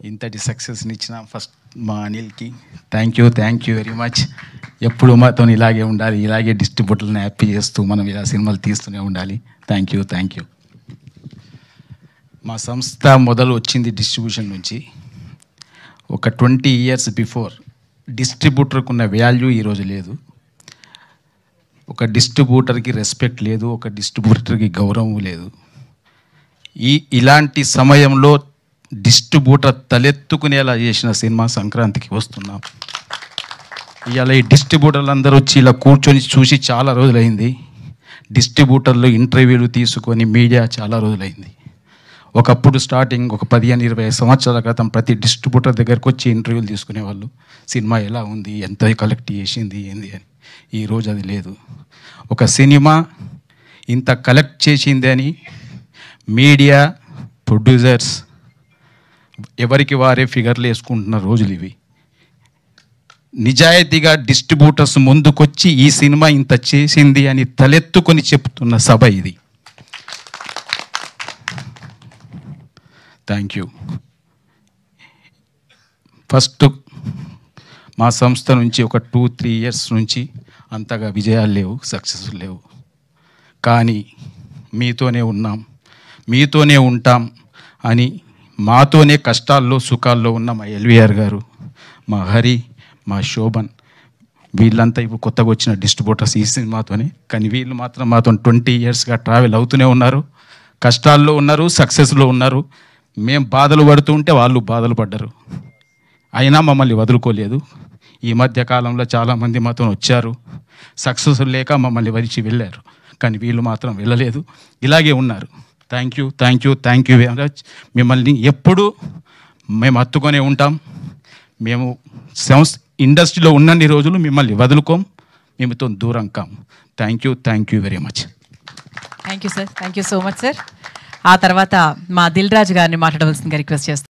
ఇంతటి సక్సెస్ని ఇచ్చిన ఫస్ట్ మా అనిల్కి థ్యాంక్ యూ వెరీ మచ్. ఎప్పుడు మాతో ఇలాగే ఉండాలి, ఇలాగే డిస్ట్రిబ్యూటర్ని హ్యాపీ చేస్తూ మనం ఇలా సినిమాలు తీస్తూనే ఉండాలి. Thank you. మా సంస్థ మొదలు వచ్చింది డిస్ట్రిబ్యూషన్ నుంచి. ఒక 20 years బిఫోర్ డిస్ట్రిబ్యూటర్కి ఉన్న వాల్యూ ఈరోజు లేదు. ఒక డిస్ట్రిబ్యూటర్కి రెస్పెక్ట్ లేదు, ఒక డిస్ట్రిబ్యూటర్కి గౌరవం లేదు. ఇలాంటి సమయంలో డిస్ట్రిబ్యూటర్ తలెత్తుకునేలా చేసిన సినిమా సంక్రాంతికి వస్తున్నాం. ఇవాళ ఈ డిస్ట్రిబ్యూటర్లు అందరూ వచ్చి ఇలా కూర్చొని చూసి చాలా రోజులైంది. డిస్ట్రిబ్యూటర్లు ఇంటర్వ్యూలు తీసుకొని మీడియా చాలా రోజులైంది. ఒకప్పుడు స్టార్టింగ్ ఒక 15-20 సంవత్సరాల క్రితం ప్రతి డిస్ట్రిబ్యూటర్ దగ్గరకు వచ్చి ఇంటర్వ్యూలు తీసుకునేవాళ్ళు. సినిమా ఎలా ఉంది, ఎంత కలెక్ట్ చేసింది, ఏంది అని. ఈరోజు అది లేదు. ఒక సినిమా ఇంత కలెక్ట్ చేసింది అని మీడియా, ప్రొడ్యూసర్స్ ఎవరికి వారే ఫిగర్లు వేసుకుంటున్న రోజులు ఇవి. నిజాయితీగా డిస్ట్రిబ్యూటర్స్ ముందుకొచ్చి ఈ సినిమా ఇంత చేసింది అని తలెత్తుకొని చెప్తున్న సభ ఇది. Thank you. ఫస్ట్ మా సంస్థ నుంచి ఒక 2-3 years నుంచి అంతగా విజయాలు లేవు, సక్సెస్ లేవు. కానీ మీతోనే ఉన్నాం, మీతోనే ఉంటాం అని మాతోనే కష్టాల్లో సుఖాల్లో ఉన్న మా ఎల్వీఆర్ గారు, మా హరి, మా శోభన్, వీళ్ళంతా ఇప్పుడు కొత్తగా వచ్చిన డిస్ట్రిబ్యూటర్స్ ఈ సినిమాతోనే. కానీ వీళ్ళు మాత్రం మాతో 20 yearsగా ట్రావెల్ అవుతూనే ఉన్నారు. కష్టాల్లో ఉన్నారు, సక్సెస్లో ఉన్నారు. మేము బాధలు పడుతూ ఉంటే వాళ్ళు బాధలు పడ్డారు, అయినా మమ్మల్ని వదులుకోలేదు. ఈ మధ్య కాలంలో చాలామంది మాతో వచ్చారు, సక్సెస్ లేక మమ్మల్ని వదిలి వెళ్ళారు. కానీ వీళ్ళు మాత్రం వెళ్ళలేదు, ఇలాగే ఉన్నారు. Thank you very much. మిమ్మల్ని ఎప్పుడు మేము హత్తుకొనే ఉంటాం. మేము ఇండస్ట్రీలో ఉన్నన్ని రోజులు మిమ్మల్ని వదులుకోం, మేముతో దూరం కాం. Thank you very much. Thank you sir, thank you so much sir. ఆ తర్వాత మా దిల్ రాజు గారిని మాట్లాడవలసిందిగా రిక్వెస్ట్ చేస్తాం.